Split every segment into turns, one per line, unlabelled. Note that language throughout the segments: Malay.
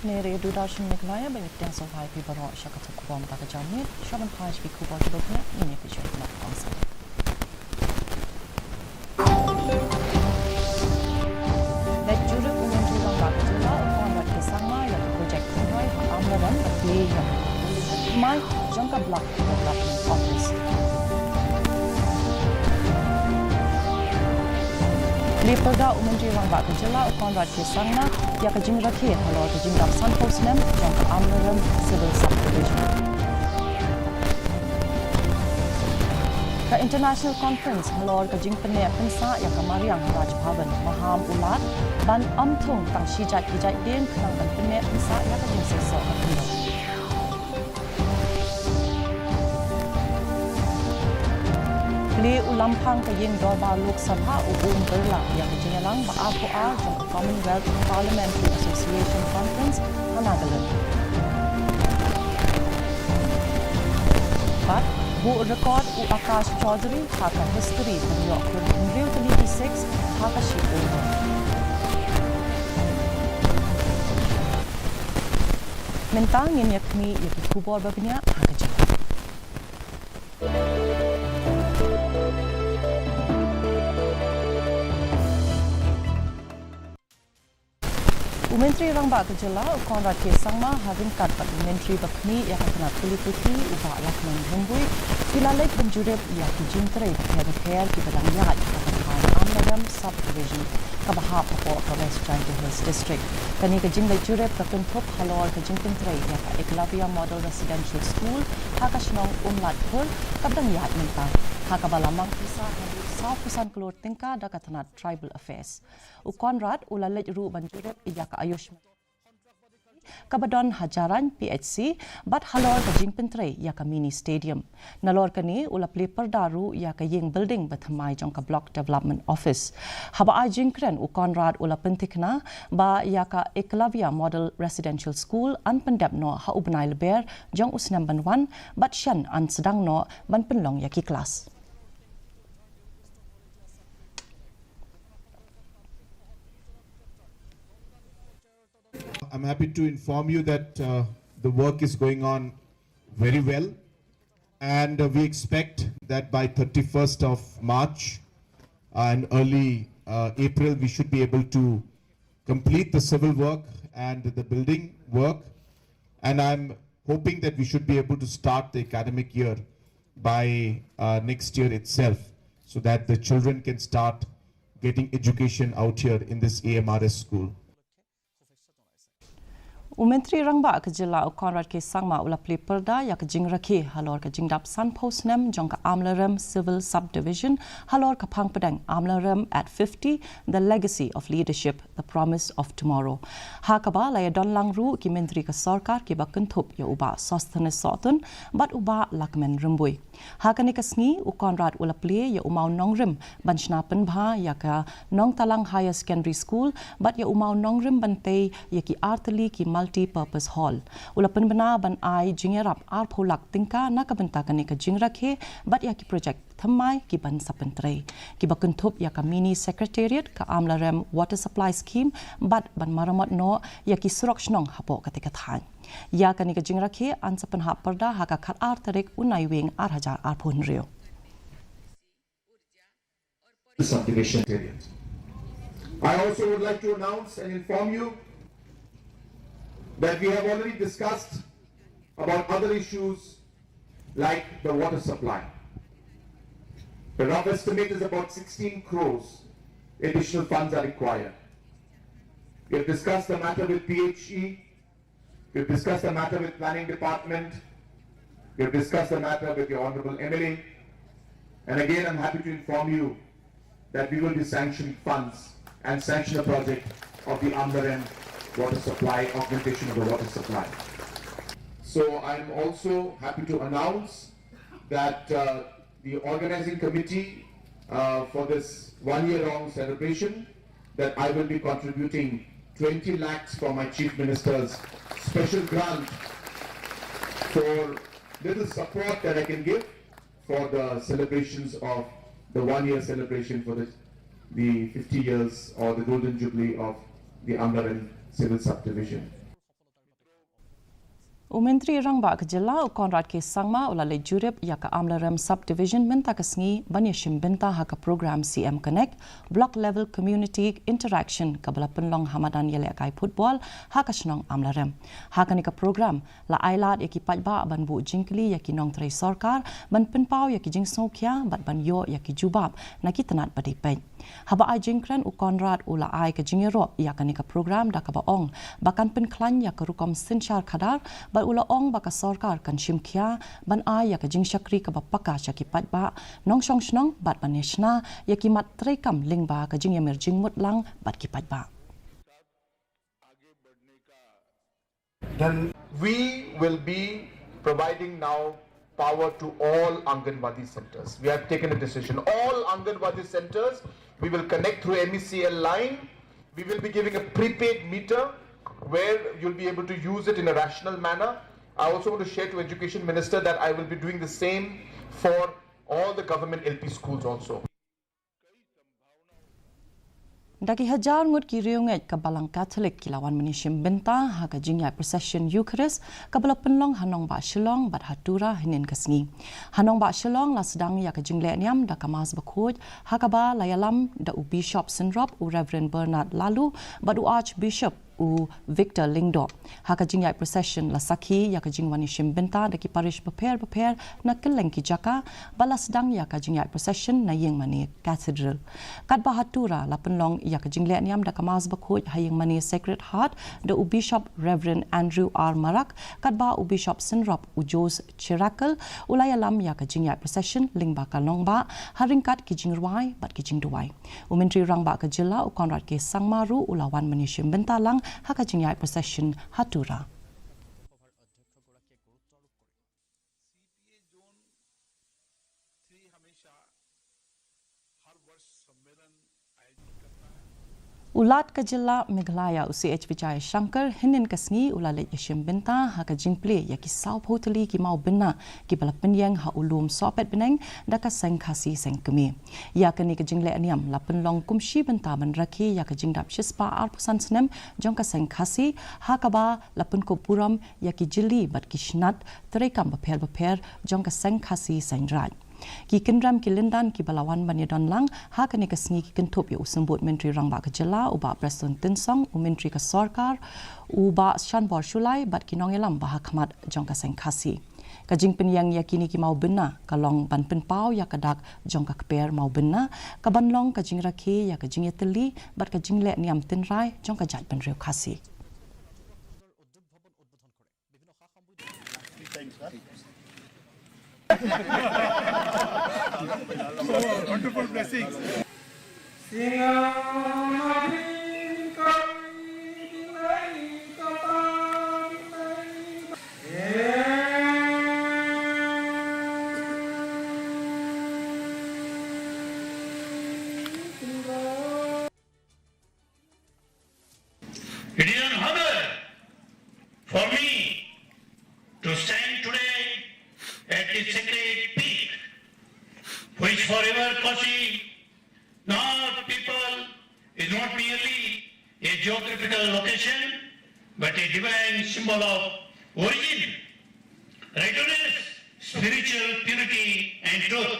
ne redu darshan MEGHALAYA banyak yang sohai pi baro syakat kubam tak jamit shaman khaj pi kubam tuduknya ini pi syat nak bangsa. Net juru umentu bang bak jela upon wat kesama yang projek tunai amlaran bakli yang mai jangka block development office. Liperda Umentri Rang Bak Kejela upon Rat Kesangna ya kejing rakhe halo kejing dap Sun Post Nem jangka amlaran civil subdivision. Ka international conference halo kejing pene pensa ya kamariang Raj Bhavan Maham Ulat ban amthung tang shijat kijat den khang ban pene pensa ya kejing seso akindo. Li ulampang kaying dorba Lok Sabha ubun berla yang jenyalang ba-APOA jang Commonwealth Parliamentary Association Conference Hanagalan. But bu record u Akash Chaudhary haka history penyok Real 26 haka shi over. Mentang yang yakni yaki kubor babnya haka jang. Umentri Rang Bak Kejela ukon rat kesangma having kat pat umentri bakni ya kena politik uba lakman rumbui filalek benjurep ya kijintre kher ki badang yat amladam subdivision kabaha papo ka West Chandigarh Hills district kani kejing le jurep kapun thop halor kejing pintre ya ka Eklavya model residential school hakashnong umlatpur kabdang yat minta hakabalamang isa South Pusan Kelur Tingka Dakatana Tribal Affairs. Ukon rat ulalej ru banjurep iya ka ayush kabadon hajaran PHC bat halor ka jingpentre ya ka mini stadium. Nalor kani ulapli perdaru ya ka ying building bathamai jong ka block development office. Haba ai jingkren ukon rat ulapentikna ba ya ka Eklavya model residential school an pendap no ha ubnai leber jong usnam banwan bat shan an sedang no ban penlong ya ki kelas.
I'm happy to inform you that the work is going on very well, and we expect that by 31st of March and early April we should be able to complete the civil work and the building work, and I'm hoping that we should be able to start the academic year by next year itself, so that the children can start getting education out here in this AMRS school.
Umentri Rang Bak Kejela ukon rat kesangma ulapli perda ya kejing rakhe halor kejing dap Sun Post Nem jong ka amlaram civil subdivision halor ka phang padang amlaram at 50 the legacy of leadership the promise of tomorrow. Hakaba laya don langru ki menteri ka sarkar ki bakentup ya uba sostene sotun bat uba lakmen rumbui. Hakani kasngi ukon rat ulapli ya umau nongrim banchnapen bha ya ka nong talang higher secondary school bat ya umau nongrim bante ya ki artali ki multi-purpose hall. Ulapan bena ban ai jingerap ar phulak tingka nakabenta kani ka jingrakhe bat ya ki project thamai ki ban sapentre ki bakuntup ya ka mini secretariat ka amlaram water supply scheme bat ban maramat no ya ki surokshnong hapo katika than ya kani ka jingrakhe an sapen ha parda ha ka khat ar tarik unai wing ar hajar ar phun rio
subdivision area. I also would like to announce and inform you that we have already discussed about other issues like the water supply. The rough estimate is about 16 crores additional funds are required. We have discussed the matter with PHE, we have discussed the matter with Planning Department, we have discussed the matter with the Honorable MLA, and again I'm happy to inform you that we will be sanctioning funds and sanction a project of the Amdaran water supply, augmentation of the water supply. So I'm also happy to announce that the organizing committee for this one-year-long celebration, that I will be contributing 20 lakhs from my Chief Minister's special grant for little support that I can give for the celebrations of the one-year celebration for the 50 years or the Golden Jubilee of the Amdaran Civil Subdivision.
Menteri Rangba Kejela Konrad K. Sangma ulalai jurip yaka Amlarem Subdivision minta kesngi banyashim benta haka program CM Connect Block Level Community Interaction kabala penlong Hamadan yele kai football haka shnong Amlarem. Haka nika program la ailat yaki pajba ban bu jingkli yaki nong trai sarkar ban penpau yaki jing sokya bat ban yo yaki jubab naki tanat badi pej. Haba ai jingkran u Konrad ula ai ke jingero yaka nika program da kaba ong bakan penklan yaka rukom sinchar khadar bat ula ong baka sarkar kan shimkia ban ai yaka jing shakri ka bapaka shaki patba nong shong shnong bat baneshna yaki mat trekam lingba ka jing yamir jing mutlang bat ki patba.
Then we will be providing now power to all Anganwadi centers. We have taken a decision. All Anganwadi centers, we will connect through MECL line. We will be giving a prepaid meter where you'll be able to use it in a rational manner. I also want to share to Education Minister that I will be doing the same for all the government LP schools also.
Daki hajar ngut ki riunget ka balang Catholic kilawan menishim benta haka jingyai procession Eucharist kabala penlong hanong ba shilong bat hatura hinin kasngi. Hanong ba shilong la sedang ya ka jingle niam da kamas bakhuj haka ba layalam da u Bishop Sinrop u Reverend Bernard Lalu bat u Archbishop u Victor Lingdo. Haka jingyai procession la sakhi ya ka jingwani shimbenta daki parish beper na keleng ki jaka bala sedang ya ka jingyai procession na yeng mani cathedral. Kat bahatura la penlong ya ka jingle niam da kamas bakhuj hayeng mani Sacred Heart da u Bishop Reverend Andrew R Marak kat ba u Bishop Sinrop u Jos Chirakel ulaya lam ya ka jingyai procession ling ba kalong ba haringkat ki jingruai bat ki jingduai. U Menteri Rangba Kejela u Konrad K. Sangmaru ulawan mani shimbenta lang haka jingyai procession hatura. Ulat Kejela MEGHALAYA UCH Vijay Shankar hinin kasngi ulalai yashim benta haka jingple yaki sau hoteli ki mau bena ki balapen yang ha ulum sopet beneng daka seng Khasi seng kemi. Ya kani ke jingle aniam lapen long kumshi benta ban raki ya ke jingdap shispa arpusan senem jong ka seng Khasi haka ba lapen ko puram yaki jili bat kishnat terekam beper jong ka seng Khasi seng raj. Ki kenram ki lindan ki balawan banyadan lang haka ni kasngi ki kentup ya usembut Menteri Rangba Kejela uba Preston Tinsong u Menteri ka Sarkar uba Shanbor Shulai bat ki nongelam bahakmat jong ka seng Khasi. Kajing penyang yakini ki mau bena kalong ban penpau ya kadak jong ka keper mau bena kabanlong kajing raki ya kajing yeteli bat kajing le niam tinrai jong ka jat penriu Khasi.
Wonderful blessings.
It is an honor for me to stand today at this sacred peak, which forever Khasi, not people, is not merely a geographical location, but a divine symbol of origin, rightness, spiritual purity and truth.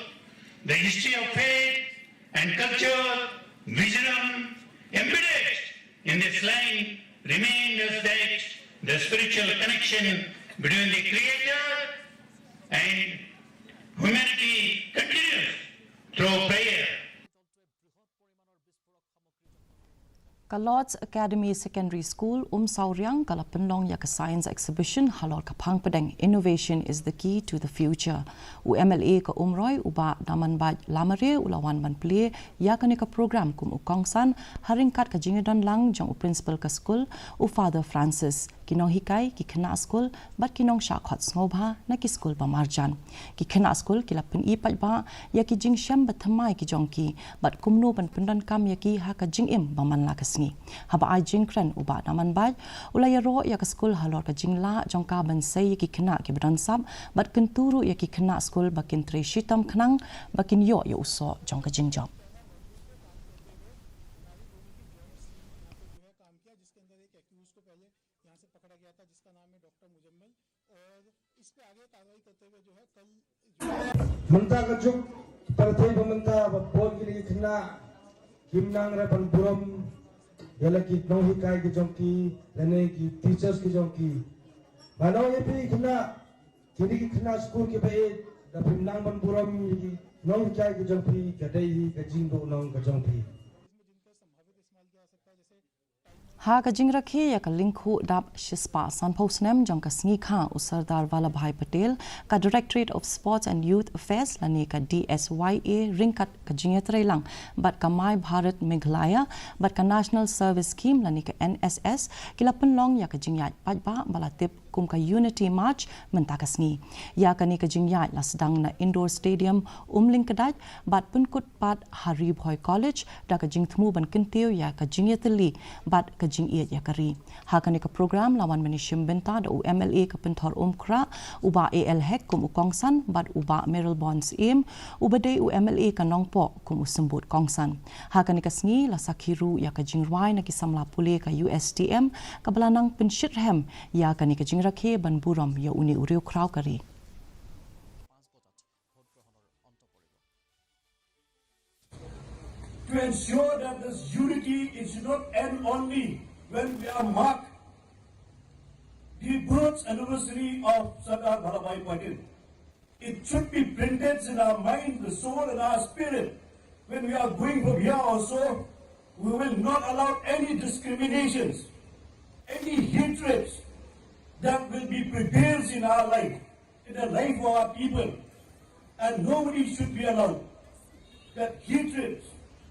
The history of faith and culture, wisdom embedded in this land reminds us that the spiritual connection between the Creator and humanity continues through prayer.
Lord's Academy Secondary School Sauriang kala penlong ya ke science exhibition halor kapang pedeng innovation is the key to the future. UMLA ke Roy uba daman baj lamare ulawan ban play ya ke program kum ukongsan haringkat ke jingedon lang jong principal ke school Father Francis kinong hikai ki kena school bat kinong shakhot ngobha na ki school ba marjan ki kena school ki lapin ipat ba ya ki jing sham bathamai ki jongki bat kumno ban pendan kam ya ki ha ka jing im ba man la kasni haba ai jing kran uba naman ba ulaya ro ya ka school halor ka jing la jongka ban sei ki kena ki bran sab bat kenturu ya ki kena school bakin tre shitam khnang bakin yo ya uso jong ka jing job
उसको पहले यहाँ से पकड़ा गया था जिसका नाम है डॉक्टर मुजम्मल, और इस पे आगे कार्रवाई करते हुए जो है कल
मंता का चुप परथे बमंता बोल की लगी खन्ना किमनांग रे पंपुरम यला की नौ ही काय की जोंकी लने की टीचर्स की जोंकी बानो ये भी खन्ना किनी की खन्ना स्कूल के पे द पिमनांग पंपुरम की नौ ही काय की जोंकी कदई ही कजिंग दो नौ का जोंकी
ha ka jingrakhi ya ka lingkhu dap shispa sanpho snem jong ka sngi kha usardar Vallabhbhai Patel ka Directorate of Sports and Youth Affairs lani ka DSYA ringkat ka jingetre lang bat ka My Bharat Meghalaya bat ka National Service Scheme lani ka NSS kilapan long ya ka jingyat pajba balatip kum ka Unity March menta ka sngi ya ka ni ka jingyat la sedang na indoor stadium umling kadaj bat pun kut pat Haribhoi College da ka jingthmu ban kintiu ya ka jingetli bat ka jing iet ya kari ha ka ni ka program lawan manishim benta da UMLA ka penthor umkra uba AL hek kum ukongsan bat uba Merrill Bonds im ubade UMLA ka nongpo kum usembut kongsan ha ka ni ka sngi la sakhiru ya ka jingwai na ki samla pule ka USTM ka belanang penshirhem ya ka ni ka rakhe ban buram ya uni uriu kraw kari
to ensure that this unity it should not end only when we are marked the birth anniversary of Sardar Vallabhbhai Patel. It should be printed in our mind, the soul and our spirit. When we are going from here also, we will not allow any discriminations, any hatreds that will be prevails in our life, in the life of our people, and nobody should be allowed. That hatred,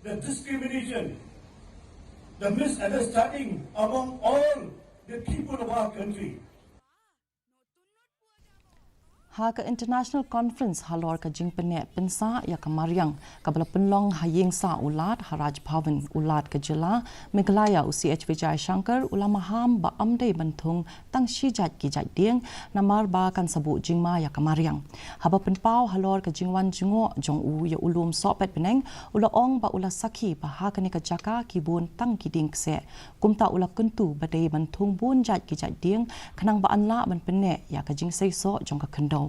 the discrimination, the misunderstanding among all the people of our country.
ha ka international conference halor ka jingpene pensa ya ka Mariang kabla penlong hayeng sa ulat Haraj Bhavan ulat ka jila Meghalaya UCH Vijay Shankar ulama ham ba amdei banthung tang shi jat ki jat ding namar ba kan sabu jingma ya ka Mariang haba penpau halor ka jingwan jingo jong u ya ulum so pet peneng ula ong ba ula sakhi ba ha ka ni ka jaka ki bun tang ki ding se kumta ula kuntu badai banthung bun jat ki jat ding khanang ba anla ban penne ya ka jing sei so jong ka khando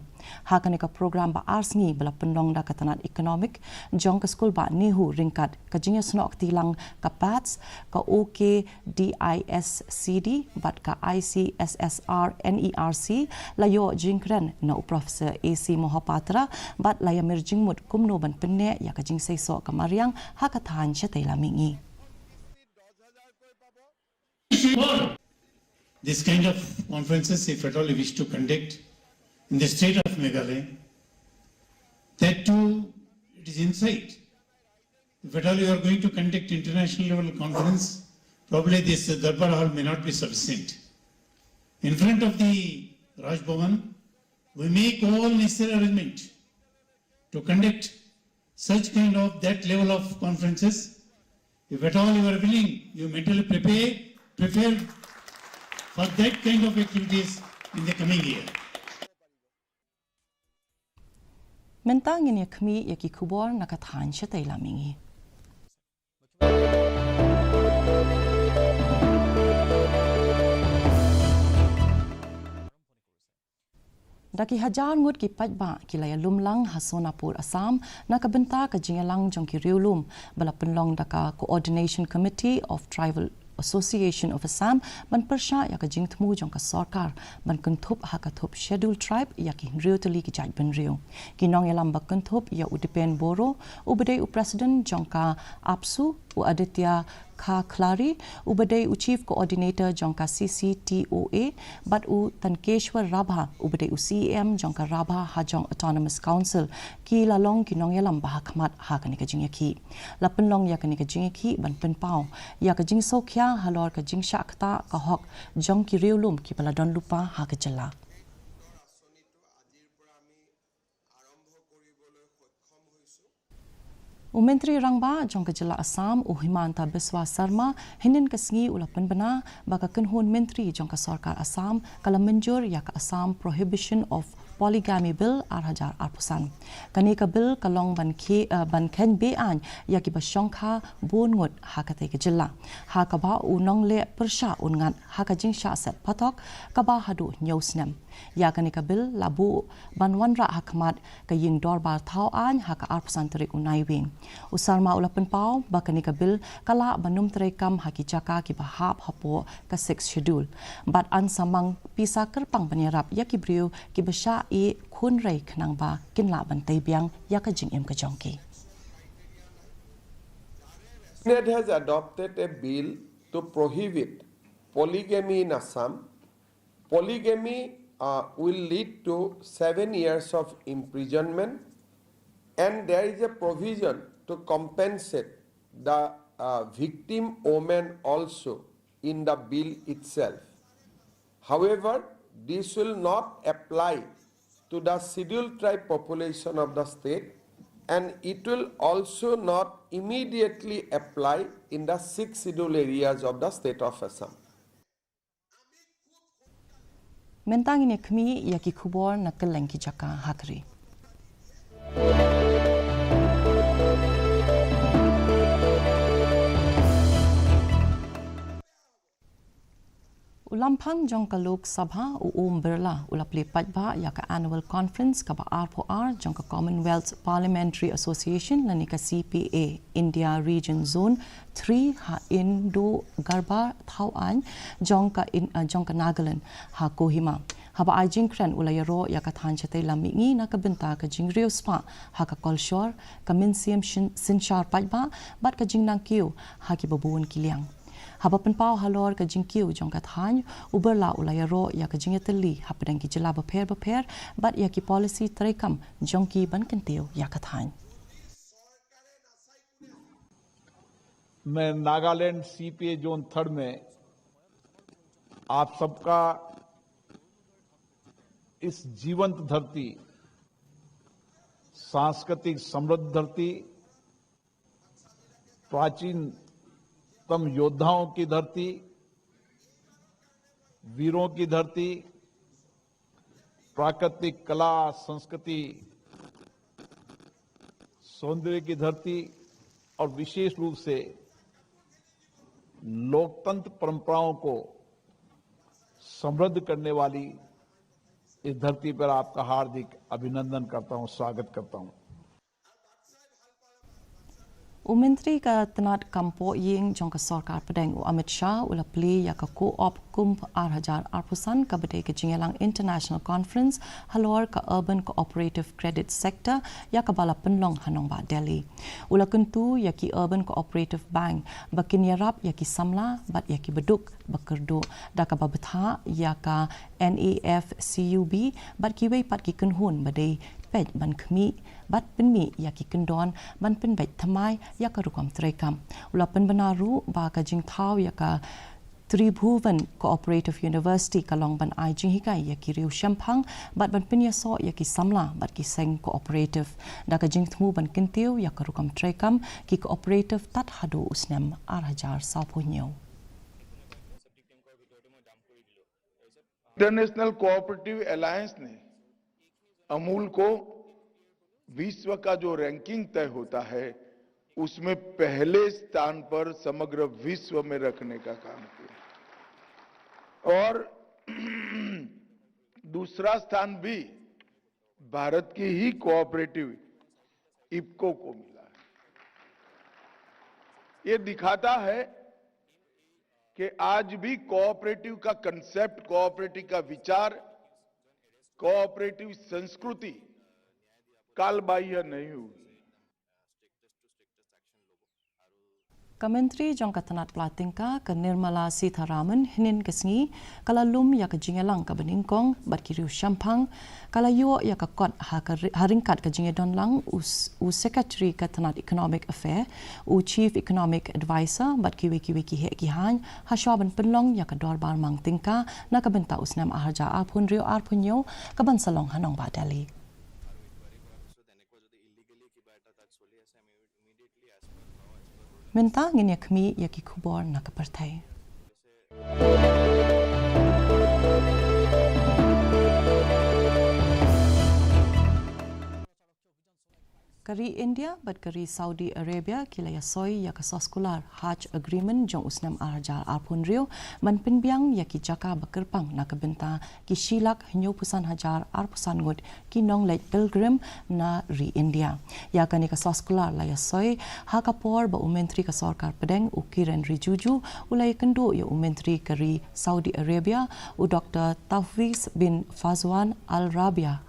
ha ka ni ka program ba arsngi bala penlong da katanat economic jong ka school ba nehu ringkat ka jingya snok tilang ka pats ka OK DISCD bat ka ICSSR NERC layo jingkren na professor AC Mohapatra bat laya mirjingmut kumno ban penne ya ka jing sei so ka Mariang ha ka than chatai lamingi
this kind of conferences, if at all you wish to conduct in the state of Meghalaya, that too it is insight. If at all you are going to conduct international level conference, probably this Darbar Hall may not be sufficient. In front of the Raj Bhavan, we make all necessary arrangement to conduct such kind of that level of conferences. If at all you are willing, you mentally prepare for that kind of activities in the coming year.
mentang ini kmi ya ki kubor na ka than chatai lamingi Daki hajar ngut ki pajba ki laya lumlang Hasonapur Assam na kabenta ka jingalang jong ki riulum bala penlong daka Coordination Committee of Tribal Association of Assam ban persha ya ka jingthmu jong ka sarkar ban kuntup ha ka thup scheduled tribe ya ki riutali ki jaj ban riu ki nong yalam ba kuntup ya udipen boro ubadai u president jong ka apsu u aditya Kha Klari ubadai u chief coordinator jongka CCTOA bat u Tankeshwar Rabha ubadai u CEM jongka Rabha Hajong Autonomous Council ki lalong ki nong yalam bah khmat ha kani ka jingya ki lapen long ya kani ka jingya ki ban pen pau ya ka jing sokhya halor ka jing shakta ka hok jong ki riulum ki pala don lupa ha ka jala Menteri Rangba jong kejala Assam Himanta Biswa Sarma hinin kesngi ulapan bena baka kenhun menteri jong ka sarkar Assam kala menjur ya ka Assam Prohibition of polygamy bill arhajar arpusan. Kanika bill kalong ban ken be an yaki basyongka bungut hakate ke jilla. Hakaba unong le persha ungan hakajing sha set patok kaba hadu nyausnem. Ya kanika bill labu banwanra hakmat kaying dorbar thau an haka arpusan terik unaiwing. Usarma ulapen pau bakanika bill kala banum terekam haki jaka ki bahap hapo ka 6 schedule. Bat an samang pisa kerpang banyarap yaki briu ki besha e kun rei khnang ba kinla ban teibiang yakajing em ka jongki.
Senate has adopted a bill to prohibit polygamy in Assam. Polygamy will lead to 7 years of imprisonment, and there is a provision to compensate the victim women also in the bill itself. However, this will not apply to the scheduled tribe population of the state, and it will also not immediately apply in the 6 scheduled areas of the state of Assam.
Mentang ini kami yaki kubor nak keleng ki jaka hakri. Ulampang jong ka Lok Sabha Birla ulapli pajba ya ka annual conference ka ba RPR jong ka Commonwealth Parliamentary Association lani ka CPA India Region Zone 3 ha Indo Garba Thauan jong ka Nagaland ha Kohima haba ajing kran ulayaro ya ka than chate lamingi na ka benta ka jingriu spa ha ka Kolshor ka Minsiam Sinchar pajba bat ka jingnang kiu ha ki babun kiliang. Haba penpau halor ka jingkiu jong ka than uberla ulayaro ya ka jingeteli hapadang ki jela baper bat ya ki policy trekam jongki ban kentiu ya ka than.
मैं Nagaland CPA zone 3 में आप सबका इस जीवंत धरती, सांस्कृतिक समृद्ध धरती, प्राचीनतम योद्धाओं की धरती, वीरों की धरती, प्राकृतिक कला संस्कृति सौंदर्य की धरती और विशेष रूप से लोकतंत्र परंपराओं को समृद्ध करने वाली इस धरती पर आपका हार्दिक अभिनंदन करता हूं, स्वागत करता हूं।
Menteri ka Tenat Kampo Ying jong ka Sarkar Pedang Amit Shah ulapli ya ka co-op kump arhajar arpusan ka bedai ke Jingelang International Conference halor ka Urban Cooperative Credit Sector ya ka bala penlong hanong ba Delhi. Ula kentu ya ki Urban Cooperative Bank bakin yarap ya ki samla bat ya ki beduk bakerdo da ka babetha ya ka NAFCUB bat ki wei pat ki kenhun badai pej ban khmi bat penmi ya ki kendon ban pen bej thamai ya ka rukom trekam ula pen benaru ba ka jing thau ya ka Tribhuvan Cooperative University kalong ban ai jing hikai ya ki riu shampang bat ban pen ya so ya ki samla bat ki seng cooperative da ka jing thmu ban kentiu ya ka rukom trekam ki cooperative tat hadu usnem arhajar salpunyo.
International cooperative alliance ने अमूल को विश्व का जो रैंकिंग तय होता है उसमें पहले स्थान पर समग्र विश्व में रखने का काम किया और दूसरा स्थान भी भारत की ही कोऑपरेटिव इप्को को मिला है। ये दिखाता है कि आज भी कोऑपरेटिव का कंसेप्ट, कोऑपरेटिव का विचार, कोऑपरेटिव संस्कृति कालबाह्य नहीं हुई।
Kementeri jong ka Tenat Platingka ke Nirmala Sitharaman hinin kesngi kala lum ya ka Jingelang ka Beningkong bat kiriu Shampang kala yo ya ka kot haringkat ka Jingedon lang u Secretary ka Tenat Economic Affair u Chief Economic Advisor bat ki ki he ki han haswaban penlong ya ka Dorbar Mang Tingka na ka benta usnam aharja arpun rio arpunyo ka ban salong hanong ba Delhi. Menta ngin yakmi yaki kubor nakapartai. Kari India bat kari Saudi Arabia kilaya soy ya kasos kular Hajj agreement jong usnam arjar arpun rio man pinbiang ya ki jaka bakerpang na kebenta ki shilak hinyo pusan hajar arpusan ngut ki nong late pilgrim na ri India ya kani kasos kular laya soy ha kapor ba umentri ka sarkar pedeng ukiran rijuju ulai kendo ya umentri kari Saudi Arabia u Dr. Tawfiq bin Fazwan Al Rabia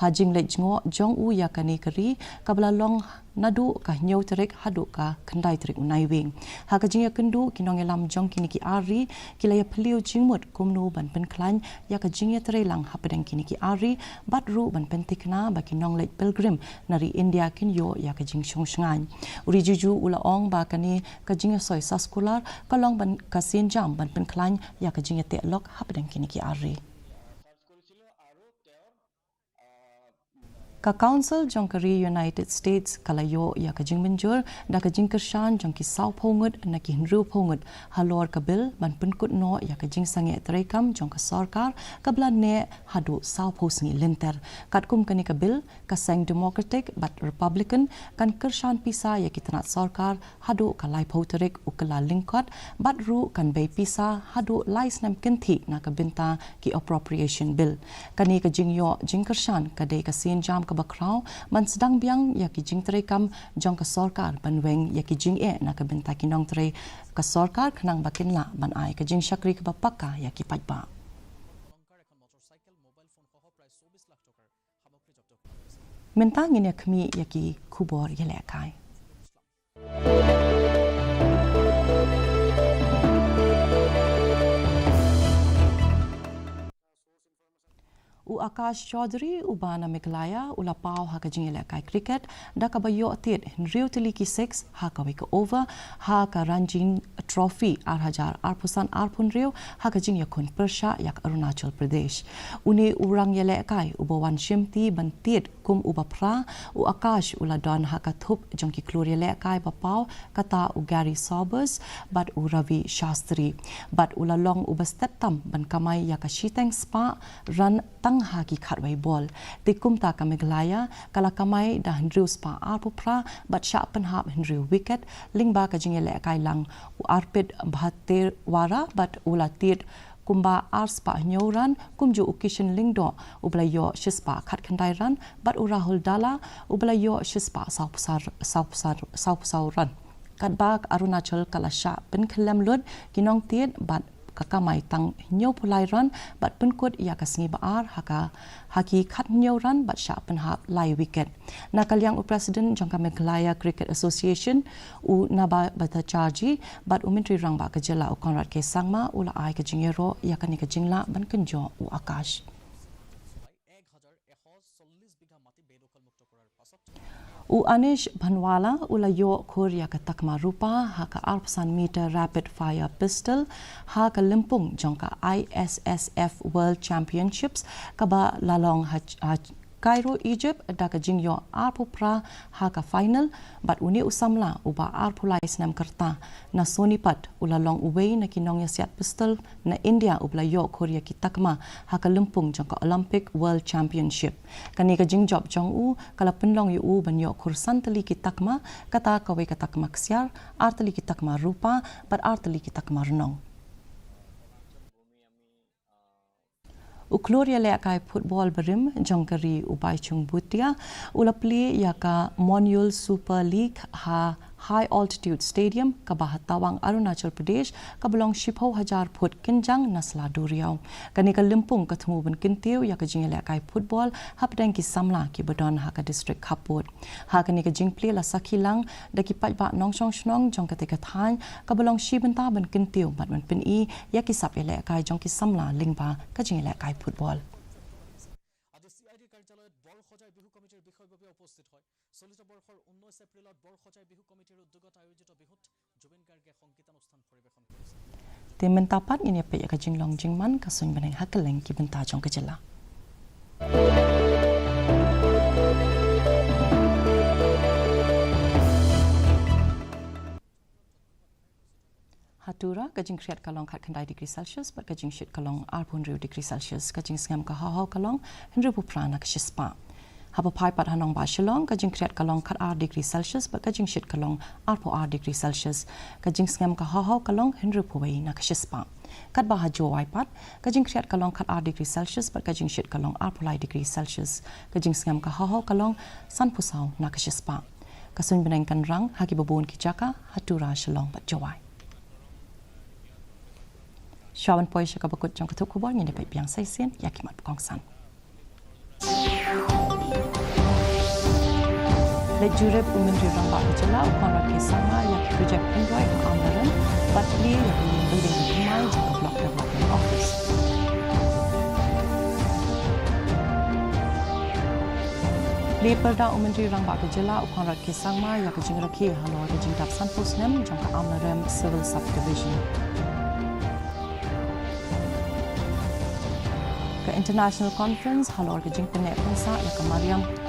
Hajing lejngo jong u ya kani kari kablalong nadu ka nyau terik hadu ka kendai terik unai wing ha ka jing ya kendu kinong elam jong kini ki ari kilaya peliu jingmut kumnu ban pen klan ya ka jing ya terelang ha pedeng kini ki ari batru ban pen tikna ba kinong lej pilgrim nari India kin yo ya ka jing shong shngan uri juju ula ong ba kani ka jing soy saskular kalong ban ka sin jam ban pen klan ya ka jing ya te lok ha pedeng kini ki ari Ka Council jong kari United States kalayo ya ka jing menjur da ka jing kershan jong ki sau phongut na ki hinru phongut halor ka bil ban penkut no ya ka jing sange trekam jong ka sarkar kablan ne hadu sau phosngi linter katkum kani ka bil ka sang democratic but republican kan kershan pisa ya ki tanat sarkar hadu ka lai photerik ukala lingkot bat ru kan bei pisa hadu lai snam kinthi na ka binta ki appropriation bill kani ka jing yo jing kershan ka dei ka sin jam bakrau man sedang biang ya ki jing terekam jong ka sarkar banweng ya ki jing na ka benta kinong tere ka sarkar khnang bakin la ban ai ka jing shakri ka bapaka ya ki pajba mentang ini kami ya ki kubor ya lekai U Akash Chaudhary ubana Meghalaya ulapau ha ka jingela kai cricket da ka bayo atit Rio Tiliki 6 ha ka wika over ha ka Ranjin Trophy arhajar arpusan arpun Rio ha ka jing yakun Persha yak Arunachal Pradesh uni urang yele kai ubawan shimti bantit kum ubapra u Akash uladon ha ka thup jongki klur yele kai bapau kata u Gary Sobers but u Ravi Shastri but ulalong ubastetam ban kamai yak shiteng spa run haki khatwai ball tikum ta ka Meghalaya kala kamai da Hendrew spa arpupra but sha penhap Hendrew wicket lingba ka jingele kai lang u arpit bhater wara but ulatit kumba arspa nyauran kumju ukishin lingdo ublayo shispa khat khandai ran but urahul dala ublayo shispa saupsar ran katbak Arunachal kalasha pen khlem lud kinong tiet but kakamai tang nyau pulai ran bat penkut ya kasngi baar haki khat nyau ran bat sha penhap lai wicket nakalyang president jangka Meghalaya Cricket Association u naba batacharji bat umentri rang ba kajela u konrad ke sangma ula ai ka jingero ya kani ka jingla ban kenjo u Akash U Anish Bhanwala ulayo Korea ka takma rupa ha ka arpsan meter rapid fire pistol ha ka limpung jongka ISSF World Championships ka ba lalong Cairo Egypt da ka jingyo arpupra ha ka final but uni usamla uba arpulai snam kerta na Sonipat ulalong uwei na kinong yasiat pistol na India ublayo Korea ki takma ha ka limpung jongka Olympic World Championship kani ka jingjob jong u kala penlong yu u banyo kursan tali ki takma kata kawe ka takma ksyar artali ki takma rupa but artali ki takma renong Ukloria lekai football berim jongkari ubai chung butia ulapli yaka Monul Super League ha High Altitude Stadium ka bahatawang Arunachal Pradesh ka belong 10,000 foot kinjang nasla duriau kani ka limpung ka thumu ban kintiu ya ka jingela kai football hapdang ki samla ki badon ha ka district kaput ha kani ka jingple la sakhilang da ki pajba nongshong shnong jong ka te ka than ka belong shibanta ban kintiu bat ban pin I ya ki sap ele kai jong ki samla lingba ka jingela kai football Temen tapat ini apa ya kajing long jingman kasun beneng hakeleng ki benta jong kejela. Hatura kajing kriat kalong khat khandai degree Celsius but kajing shit kalong 8.0 degree Celsius kajing sngam ka hau kalong 100 puprana ka shispa. Haba pai pat hanong ba Shillong kajing kreat kalong kat degree Celsius ba kajing shit kalong degree Celsius kajing ngam ka hau kalong Henry Puwei na kashispa. Kat bah jo pat kajing kreat kalong kat degree Celsius ba kajing shit kalong degree Celsius kajing ngam ka hau kalong san pusau na kashispa. Kasun benangkan rang hagi babun ki jaka hatura Shillong bat jawai. Shawan poi syaka bakut jong ketuk kubal ni dapat biang saisen yakimat kongsan. Lejurep Menteri Rambak Kecela ukon rakyat sama yang projek Android amaran bat clear yang building rumah jangka blok development office. Leperda Menteri Rambak Kecela ukon rakyat sama yang kejing rakyat halor kejing tak sanpus nem jangka amaran civil subdivision. Ke International Conference halor kejing penek pensa yang ke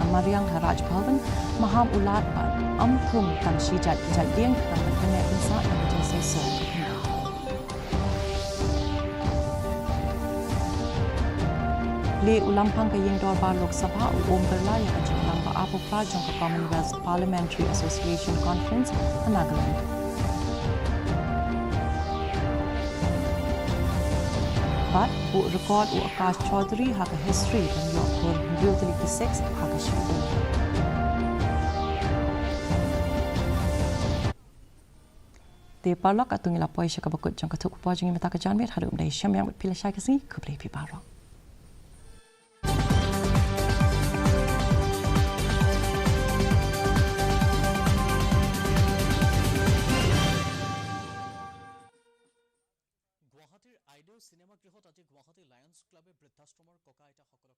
Mariang Haraj Bhavan maham ulat ampung tan sijat jadiang kan penek pensa yang kejing seso le ulampang ke yeng dor ba Lok Sabha Om Birla yang kejing lamba apo prajong ke Commonwealth Parliamentary Association Conference Nagaland. But bu record u Akash Chaudhary haka history dan yokur Beauty 6 haka shi Te palak atung ila poi syaka bakut jang katuk po jang mata ka janmet harum dai syam yang pilih syai kasi kubre pi baro.
গুৱাহাটীৰ আইডিও চিনেমা গৃহত আজি গুৱাহাটী লায়ন্স ক্লাবে বৃদ্ধাশ্ৰমৰ ককা আইতাসকলক